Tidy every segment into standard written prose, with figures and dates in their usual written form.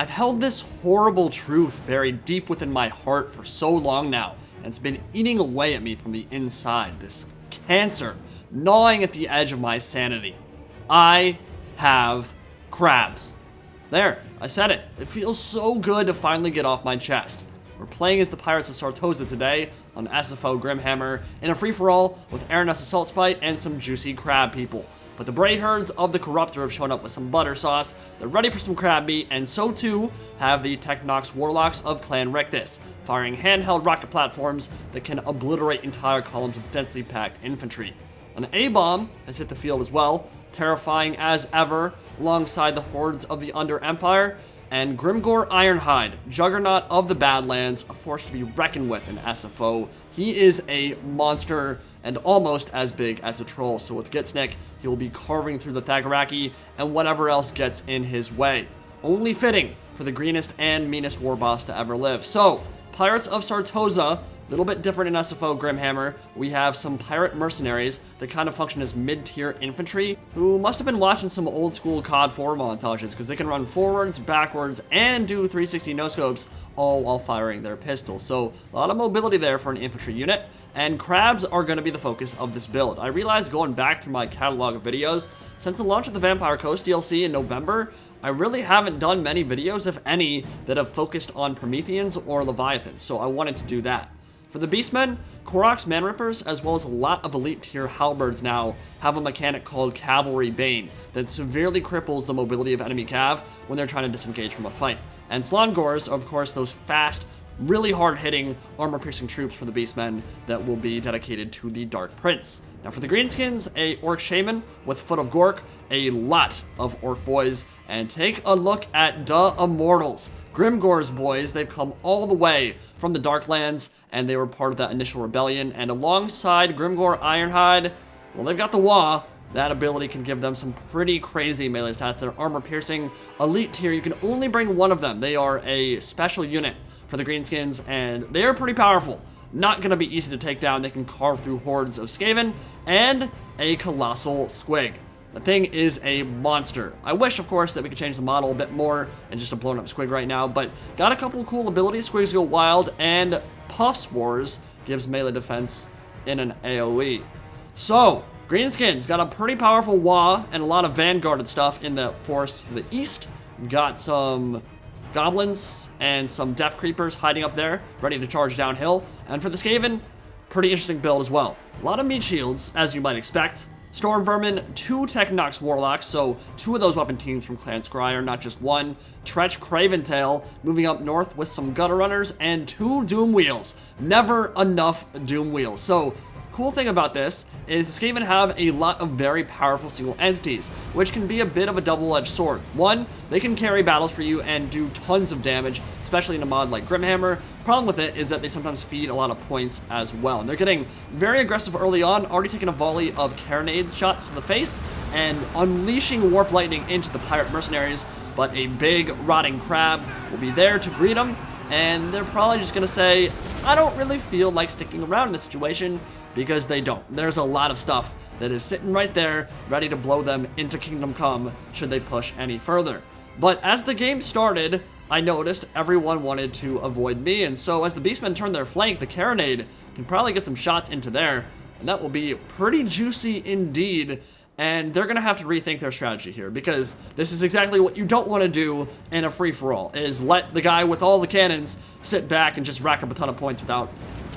I've held this horrible truth buried deep within my heart for so long now, and it's been eating away at me from the inside, this cancer gnawing at the edge of my sanity. I have crabs. There, I said it. It feels so good to finally get off my chest. We're playing as the Pirates of Sartosa today on SFO Grimhammer in a free-for-all with Aranessa Saltspite and some juicy crab people. But the Bray herds of the Corruptor have shown up with some butter sauce. They're ready for some crab meat, and so too have the Technox Warlocks of Clan Rictus, firing handheld rocket platforms that can obliterate entire columns of densely packed infantry. An A-bomb has hit the field as well, terrifying as ever, alongside the hordes of the Under Empire, and Grimgor Ironhide, juggernaut of the Badlands, a force to be reckoned with in SFO. He is a monster and almost as big as a troll, so with Gitsnik, he will be carving through the Thagaraki and whatever else gets in his way. Only fitting for the greenest and meanest war boss to ever live. So, Pirates of Sartosa, a little bit different in SFO Grimhammer. We have some pirate mercenaries that kind of function as mid-tier infantry who must have been watching some old school COD 4 montages because they can run forwards, backwards, and do 360 no-scopes all while firing their pistols. So a lot of mobility there for an infantry unit, and crabs are going to be the focus of this build. I realized going back through my catalog of videos, since the launch of the Vampire Coast DLC in November, I really haven't done many videos, if any, that have focused on Prometheans or Leviathans, so I wanted to do that. For the Beastmen, Korok's Manrippers, as well as a lot of elite tier halberds now, have a mechanic called Cavalry Bane that severely cripples the mobility of enemy cav when they're trying to disengage from a fight. And Slaangors, of course, those fast, really hard-hitting, armor-piercing troops for the Beastmen that will be dedicated to the Dark Prince. Now for the Greenskins, a Orc Shaman with Foot of Gork, a lot of Orc boys, and take a look at the Immortals. Grimgor's boys, they've come all the way from the Darklands, and they were part of that initial rebellion, and alongside Grimgor Ironhide, well, they've got the Wa. That ability can give them some pretty crazy melee stats. They're armor-piercing, elite tier. You can only bring one of them. They are a special unit for the Greenskins, and they are pretty powerful. Not going to be easy to take down. They can carve through hordes of Skaven, and a colossal squig. The thing is a monster. I wish, of course, that we could change the model a bit more and just a blown up squig right now, but got a couple cool abilities. Squigs go wild, and Puff Spores gives melee defense in an AoE. So, Greenskins got a pretty powerful Wa and a lot of vanguarded stuff in the forest to the east. We've got some goblins and some death creepers hiding up there, ready to charge downhill. And for the Skaven, pretty interesting build as well. A lot of meat shields, as you might expect. Storm Vermin, 2 Technox Warlocks, so 2 of those weapon teams from Clan Scryer, not just one. Tretch Craventail, moving up north with some Gutter Runners, and 2 Doom Wheels. Never enough Doom Wheels. So, cool thing about this is the Skaven have a lot of very powerful single entities, which can be a bit of a double-edged sword. One, they can carry battles for you and do tons of damage, especially in a mod like Grimhammer. Problem with it is that they sometimes feed a lot of points as well. And they're getting very aggressive early on, already taking a volley of carronade shots to the face and unleashing Warp Lightning into the pirate mercenaries. But a big rotting crab will be there to greet them, and they're probably just going to say, I don't really feel like sticking around in this situation, because they don't. There's a lot of stuff that is sitting right there, ready to blow them into Kingdom Come should they push any further. But as the game started, I noticed everyone wanted to avoid me, and so as the Beastmen turn their flank, the carronade can probably get some shots into there, and that will be pretty juicy indeed, and they're going to have to rethink their strategy here, because this is exactly what you don't want to do in a free-for-all, is let the guy with all the cannons sit back and just rack up a ton of points without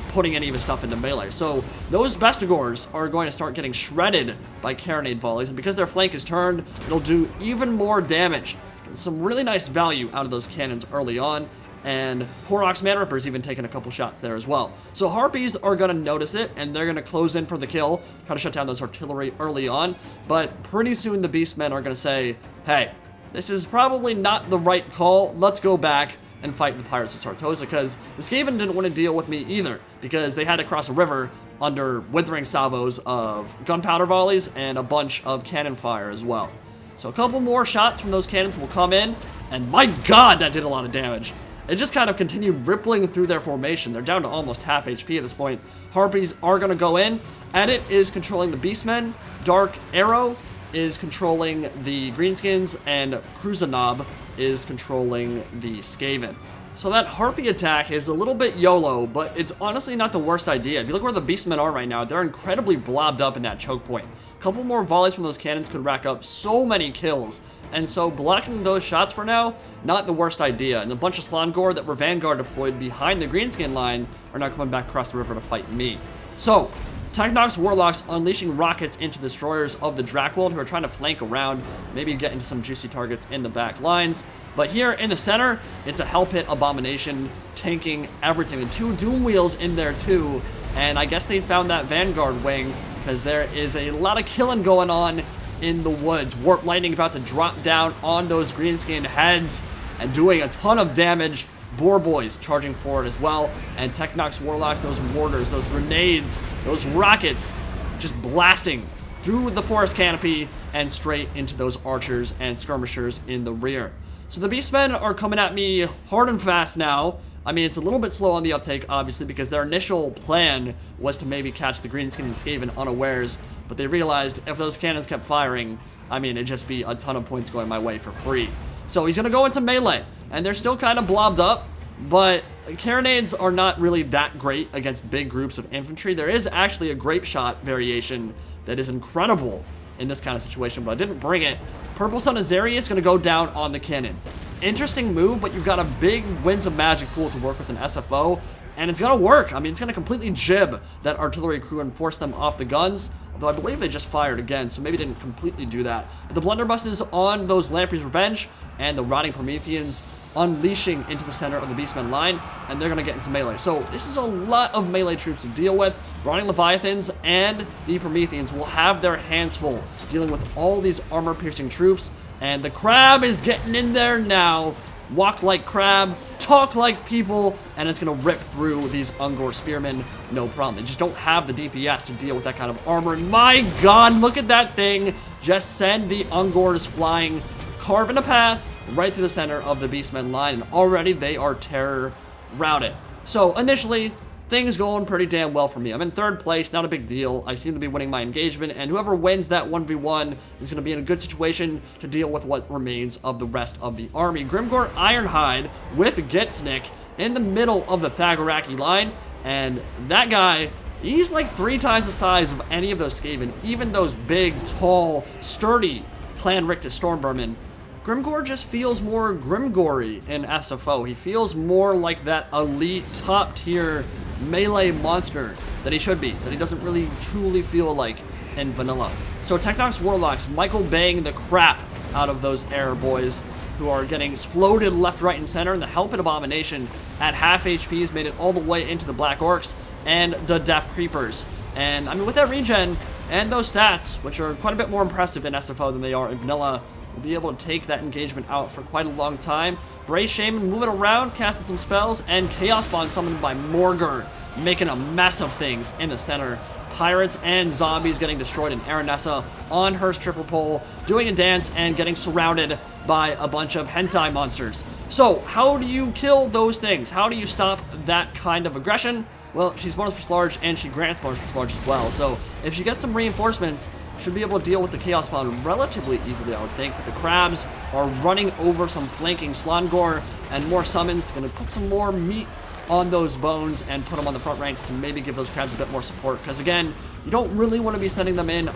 putting any of his stuff into melee. So those Bestigors are going to start getting shredded by carronade volleys, and because their flank is turned, it'll do even more damage. Some really nice value out of those cannons early on, and Korok's Manrippers even taking a couple shots there as well. So Harpies are going to notice it, and they're going to close in for the kill, try to shut down those artillery early on, but pretty soon the Beastmen are going to say, hey, this is probably not the right call, let's go back and fight the Pirates of Sartosa, because the Skaven didn't want to deal with me either, because they had to cross a river under withering salvos of gunpowder volleys and a bunch of cannon fire as well. So a couple more shots from those cannons will come in, and my god, that did a lot of damage. It just kind of continued rippling through their formation. They're down to almost half HP at this point. Harpies are going to go in. Edit is controlling the Beastmen. Dark Arrow is controlling the Greenskins, and Cruzanob is controlling the Skaven. So that Harpy attack is a little bit YOLO, but it's honestly not the worst idea. If you look where the Beastmen are right now, they're incredibly blobbed up in that choke point. A couple more volleys from those cannons could rack up so many kills. And so blocking those shots for now, not the worst idea. And a bunch of Slaangor that were Vanguard deployed behind the Greenskin line are now coming back across the river to fight me. So, Technox Warlocks unleashing rockets into destroyers of the Drakwold who are trying to flank around, maybe get into some juicy targets in the back lines. But here in the center, it's a Hell Pit Abomination tanking everything. And 2 Doom Wheels in there too. And I guess they found that Vanguard wing because there is a lot of killing going on in the woods. Warp Lightning about to drop down on those Greenskin heads and doing a ton of damage. Boar Boys charging forward as well, and Technox Warlocks, those mortars, those grenades, those rockets, just blasting through the forest canopy and straight into those archers and skirmishers in the rear. So the Beastmen are coming at me hard and fast now. I mean, it's a little bit slow on the uptake, obviously, because their initial plan was to maybe catch the Greenskin and Skaven unawares, but they realized if those cannons kept firing, I mean, it'd just be a ton of points going my way for free. So he's going to go into melee, and they're still kind of blobbed up, but carronades are not really that great against big groups of infantry. There is actually a grape shot variation that is incredible in this kind of situation, but I didn't bring it. Purple Son of Zeri is going to go down on the cannon. Interesting move, but you've got a big Winds of Magic pool to work with an SFO, and it's going to work. I mean, it's going to completely jib that artillery crew and force them off the guns, although I believe they just fired again, so maybe didn't completely do that. But the blunderbuss is on those Lamprey's Revenge, and the Rotting Prometheans unleashing into the center of the Beastmen line, and they're going to get into melee. So this is a lot of melee troops to deal with. Rotting Leviathans and the Prometheans will have their hands full dealing with all these armor-piercing troops, and the crab is getting in there now. Walk like crab, talk like people, and it's going to rip through these Ungor spearmen, no problem. They just don't have the DPS to deal with that kind of armor. And my god, look at that thing just send the Ungors flying, carving a path right through the center of the Beastmen line, and already they are terror routed. So initially, things going pretty damn well for me. I'm in 3rd place, not a big deal. I seem to be winning my engagement, and whoever wins that 1v1 is going to be in a good situation to deal with what remains of the rest of the army. Grimgor Ironhide with Gitsnik in the middle of the Thagoraki line, and that guy, he's like 3 times the size of any of those Skaven, even those big, tall, sturdy Clan Rictus Stormvermin. Grimgor just feels more Grimgory in SFO. He feels more like that elite, top-tier melee monster that he should be, that he doesn't really truly feel like in vanilla. So Technox Warlocks, Michael Baying the crap out of those Air Boys who are getting exploded left, right, and center, and the Hell Pit Abomination at half HP has made it all the way into the Black Orcs and the Death Creepers. And I mean, with that regen and those stats, which are quite a bit more impressive in SFO than they are in vanilla, we'll be able to take that engagement out for quite a long time. Brace Shaman moving around, casting some spells, and Chaos Spawn summoned by Morgur, making a mess of things in the center. Pirates and zombies getting destroyed, and Aranessa on her triple pole, doing a dance and getting surrounded by a bunch of hentai monsters. So, how do you kill those things? How do you stop that kind of aggression? Well, she's bonus for Slaanesh, and she grants bonus for Slaanesh as well. So, if she gets some reinforcements, should be able to deal with the Chaos Spawn relatively easily, I would think. But the crabs are running over some flanking Slaangor, and more summons. Going to put some more meat on those bones and put them on the front ranks to maybe give those crabs a bit more support. Because again, you don't really want to be sending them in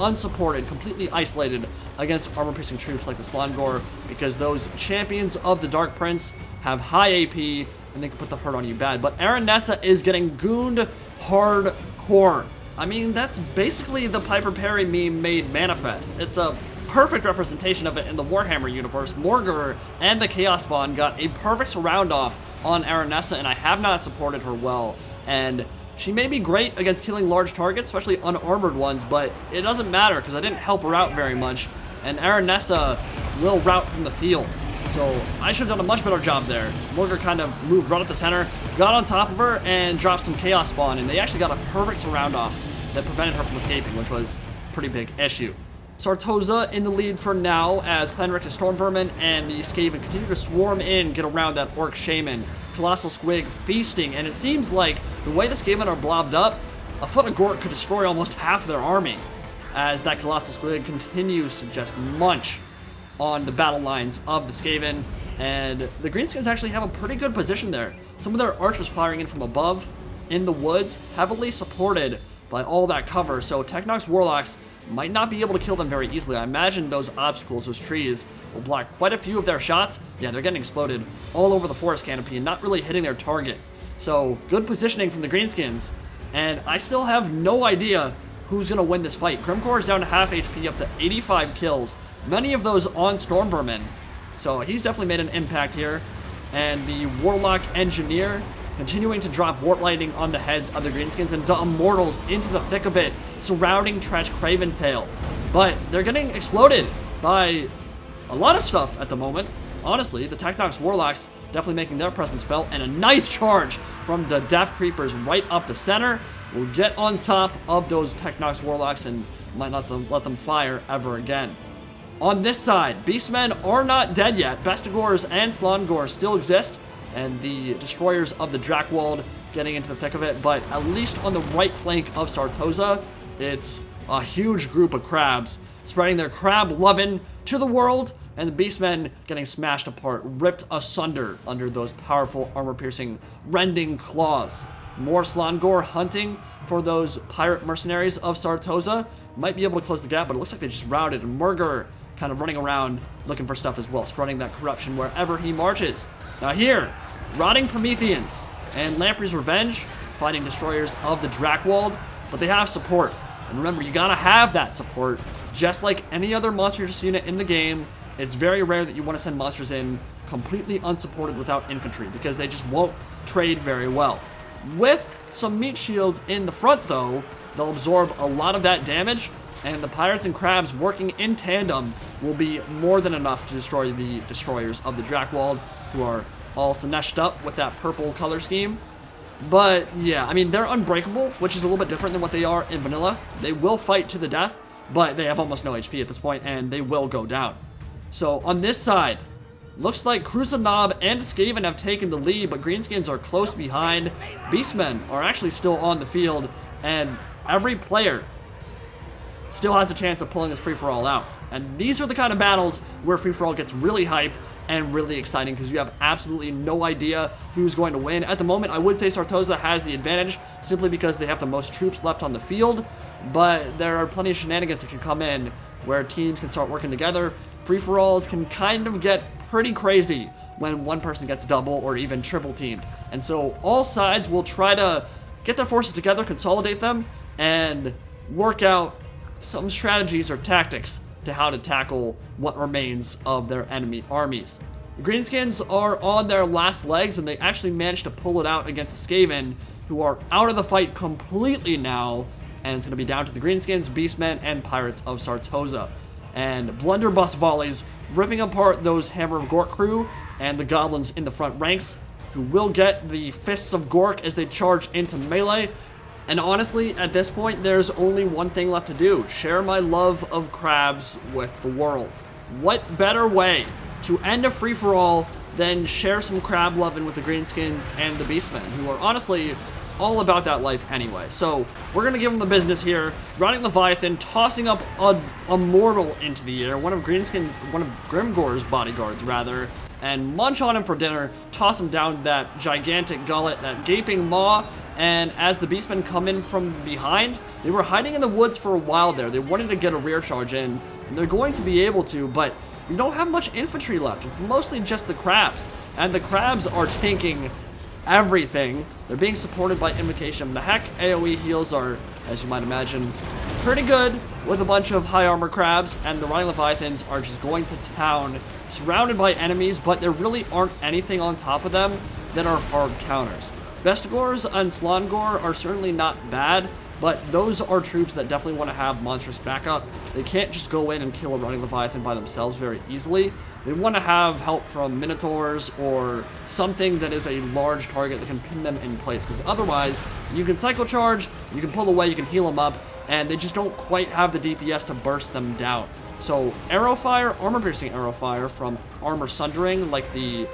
unsupported, completely isolated against armor-piercing troops like the Slaangor, because those champions of the Dark Prince have high AP, and they can put the hurt on you bad. But Aranessa is getting gooned hardcore. I mean, that's basically the Piper Perry meme made manifest. It's a perfect representation of it in the Warhammer universe. Morgur and the Chaos Spawn got a perfect surround off on Aranessa, and I have not supported her well. And she may be great against killing large targets, especially unarmored ones, but it doesn't matter because I didn't help her out very much. And Aranessa will rout from the field. So I should have done a much better job there. Morgur kind of moved right at the center, got on top of her, and dropped some Chaos Spawn, and they actually got a perfect surround off that prevented her from escaping, which was a pretty big issue. Sartosa in the lead for now as Clan Rictus Stormvermin and the Skaven continue to swarm in, get around that Orc Shaman. Colossal Squig feasting, and it seems like the way the Skaven are blobbed up, a Foot of Gort could destroy almost half their army as that Colossal Squig continues to just munch on the battle lines of the Skaven, and the Greenskins actually have a pretty good position there. Some of their archers firing in from above in the woods, heavily supported by all that cover, so Technox Warlocks might not be able to kill them very easily. I imagine those obstacles, those trees, will block quite a few of their shots. Yeah, they're getting exploded all over the forest canopy and not really hitting their target. So, good positioning from the Greenskins, and I still have no idea who's going to win this fight. Grimgor is down to half HP, up to 85 kills, many of those on Stormvermin. So he's definitely made an impact here. And the Warlock Engineer continuing to drop Warp Lightning on the heads of the Greenskins, and the Immortals into the thick of it, surrounding Trench Craventail. But they're getting exploded by a lot of stuff at the moment. Honestly, the Technox Warlocks definitely making their presence felt, and a nice charge from the Death Creepers right up the center. Will get on top of those Technox Warlocks and might not let them fire ever again. On this side, Beastmen are not dead yet. Bestigors and Slaangors still exist, and the Destroyers of the Drakwold getting into the thick of it, but at least on the right flank of Sartosa, it's a huge group of crabs spreading their crab lovin' to the world, and the Beastmen getting smashed apart, ripped asunder under those powerful armor-piercing, rending claws. More Slaangor hunting for those pirate mercenaries of Sartosa. Might be able to close the gap, but it looks like they just routed. Murger kind of running around looking for stuff as well, spreading that corruption wherever he marches. Now here, Rotting Prometheans and Lamprey's Revenge fighting Destroyers of the Drakwold, but they have support. And remember, you gotta have that support. Just like any other monsters unit in the game, it's very rare that you want to send monsters in completely unsupported without infantry, because they just won't trade very well. With some meat shields in the front though, they'll absorb a lot of that damage, and the Pirates and Crabs working in tandem will be more than enough to destroy the Destroyers of the Drakwold, who are all Slaaneshed up with that purple color scheme. But yeah, I mean, they're unbreakable, which is a little bit different than what they are in vanilla. They will fight to the death, but they have almost no HP at this point, and they will go down. So on this side, looks like Kruzanob and Skaven have taken the lead, but Greenskins are close behind. Beastmen are actually still on the field, and every player still has a chance of pulling this free-for-all out. And these are the kind of battles where free-for-all gets really hype and really exciting, because you have absolutely no idea who's going to win. At the moment, I would say Sartosa has the advantage simply because they have the most troops left on the field, but there are plenty of shenanigans that can come in where teams can start working together. Free-for-alls can kind of get pretty crazy when one person gets double or even triple teamed. And so all sides will try to get their forces together, consolidate them, and work out some strategies or tactics to how to tackle what remains of their enemy armies. The Greenskins are on their last legs, and they actually managed to pull it out against the Skaven, who are out of the fight completely now, and it's going to be down to the Greenskins, Beastmen, and Pirates of Sartosa. And blunderbuss volleys ripping apart those Hammer of Gork crew and the goblins in the front ranks, who will get the Fists of Gork as they charge into melee. And honestly, at this point, there's only one thing left to do: share my love of crabs with the world. What better way to end a free-for-all than share some crab loving with the Greenskins and the Beastmen, who are honestly all about that life anyway. So we're gonna give them the business here. Rotting Leviathan tossing up a mortal into the air, one of Grimgor's bodyguards rather, and munch on him for dinner, toss him down that gigantic gullet, that gaping maw. And as the Beastmen come in from behind, they were hiding in the woods for a while there. They wanted to get a rear charge in, and they're going to be able to, but we don't have much infantry left. It's mostly just the crabs, and the crabs are tanking everything. They're being supported by Invocation. The heck, AoE heals are, as you might imagine, pretty good with a bunch of high armor crabs, and the Rotting Leviathans are just going to town, surrounded by enemies, but there really aren't anything on top of them that are hard counters. Bestigors and Slaangor are certainly not bad, but those are troops that definitely want to have monstrous backup. They can't just go in and kill a Rotting Leviathan by themselves very easily. They want to have help from Minotaurs or something that is a large target that can pin them in place, because otherwise you can cycle charge, you can pull away, you can heal them up, and they just don't quite have the DPS to burst them down. So arrow fire, armor piercing arrow fire from armor sundering, like the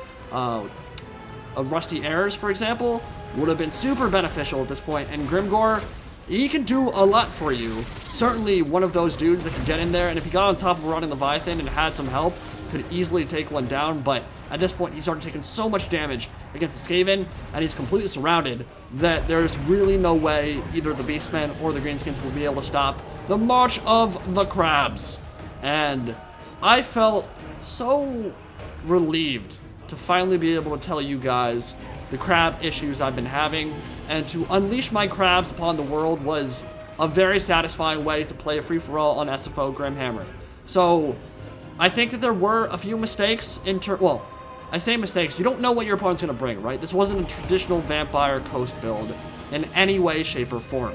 Rusty Airs, for example, would have been super beneficial at this point. And Grimgor, he can do a lot for you. Certainly one of those dudes that can get in there, and if he got on top of Rotting Leviathan and had some help, could easily take one down, but at this point, he's already taken so much damage against the Skaven, and he's completely surrounded that there's really no way either the Beastmen or the Greenskins will be able to stop the march of the crabs. And I felt so relieved to finally be able to tell you guys the crab issues I've been having, and to unleash my crabs upon the world was a very satisfying way to play a free-for-all on SFO Grimhammer. So I think that there were a few mistakes well, I say mistakes, you don't know what your opponent's going to bring, right? This wasn't a traditional Vampire Coast build in any way, shape, or form.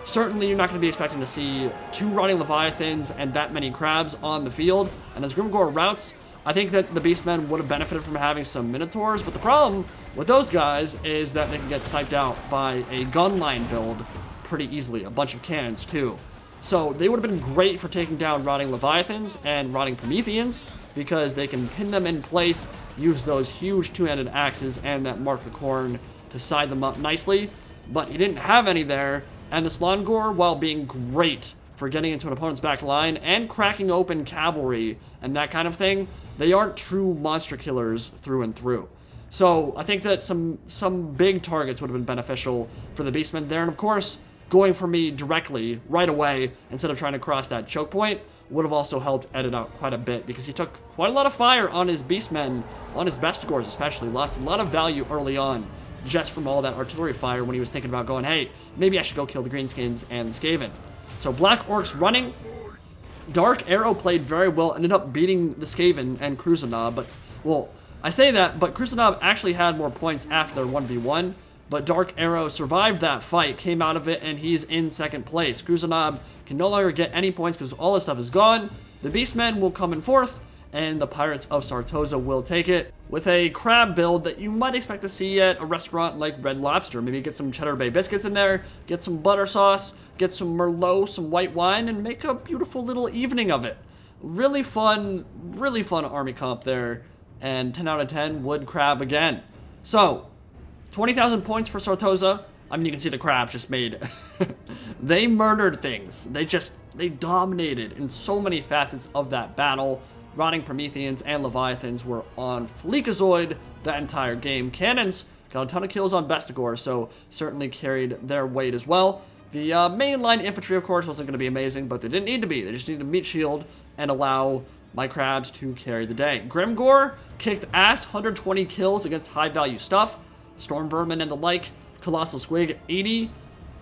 Certainly, you're not going to be expecting to see 2 Rotting Leviathans and that many crabs on the field. And as Grimgor routes, I think that the Beastmen would have benefited from having some Minotaurs. But the problem with those guys is that they can get sniped out by a gunline build pretty easily. A bunch of cannons, too. So they would have been great for taking down Rotting Leviathans and Rotting Prometheans, because they can pin them in place, use those huge 2-handed axes and that Mark the Corn to side them up nicely. But he didn't have any there, and the Slaangor, while being great for getting into an opponent's back line and cracking open cavalry and that kind of thing, they aren't true monster killers through and through. So I think that some big targets would have been beneficial for the Beastmen there, and of course, going for me directly, right away, instead of trying to cross that choke point, would have also helped edit out quite a bit, because he took quite a lot of fire on his Beastmen, on his Bestigors especially, lost a lot of value early on, just from all that artillery fire when he was thinking about going, hey, maybe I should go kill the Greenskins and the Skaven. So Black Orcs running. Dark Arrow played very well, ended up beating the Skaven and Kruzanob, but, well, I say that, but Kruzanob actually had more points after their 1v1, but Dark Arrow survived that fight, came out of it, and he's in second place. Kruzanob can no longer get any points because all his stuff is gone. The Beastmen will come in fourth, and the Pirates of Sartosa will take it with a crab build that you might expect to see at a restaurant like Red Lobster. Maybe get some Cheddar Bay biscuits in there, get some butter sauce, get some Merlot, some white wine, and make a beautiful little evening of it. Really fun army comp there, and 10 out of 10 would crab again. So, 20,000 points for Sartosa. I mean, you can see the crabs just made... they murdered things. They dominated in so many facets of that battle. Rotting Prometheans and Leviathans were on Fleekazoid that entire game. Cannons got a ton of kills on Bestigor, so certainly carried their weight as well. The mainline infantry, of course, wasn't going to be amazing, but they didn't need to be. They just needed to meat shield and allow my crabs to carry the day. Grimgor kicked ass, 120 kills against high-value stuff. Storm Vermin and the like. Colossal Squig, 80.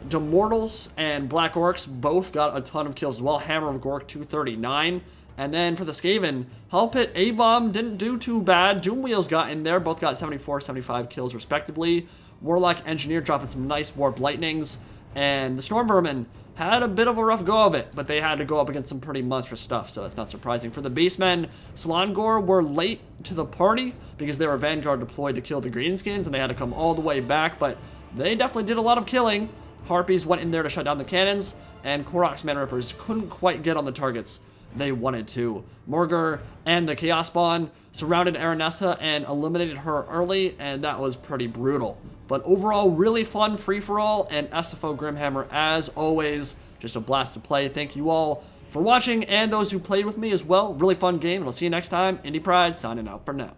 Demortals and Black Orcs both got a ton of kills as well. Hammer of Gork, 239. And then for the Skaven, Hellpit, A-Bomb didn't do too bad. Doomwheels got in there. Both got 74, 75 kills respectively. Warlock Engineer dropping some nice Warp Lightnings. And the Storm Vermin had a bit of a rough go of it, but they had to go up against some pretty monstrous stuff, so that's not surprising. For the Beastmen, Slaangor were late to the party because they were Vanguard deployed to kill the Greenskins, and they had to come all the way back, but they definitely did a lot of killing. Harpies went in there to shut down the cannons, and Korok's Man Rippers couldn't quite get on the targets they wanted to. Morgur and the Chaos Spawn surrounded Aranessa and eliminated her early, and that was pretty brutal. But overall, really fun free-for-all, and SFO Grimhammer, as always, just a blast to play. Thank you all for watching, and those who played with me as well. Really fun game, and I'll see you next time. Indie Pride, signing out for now.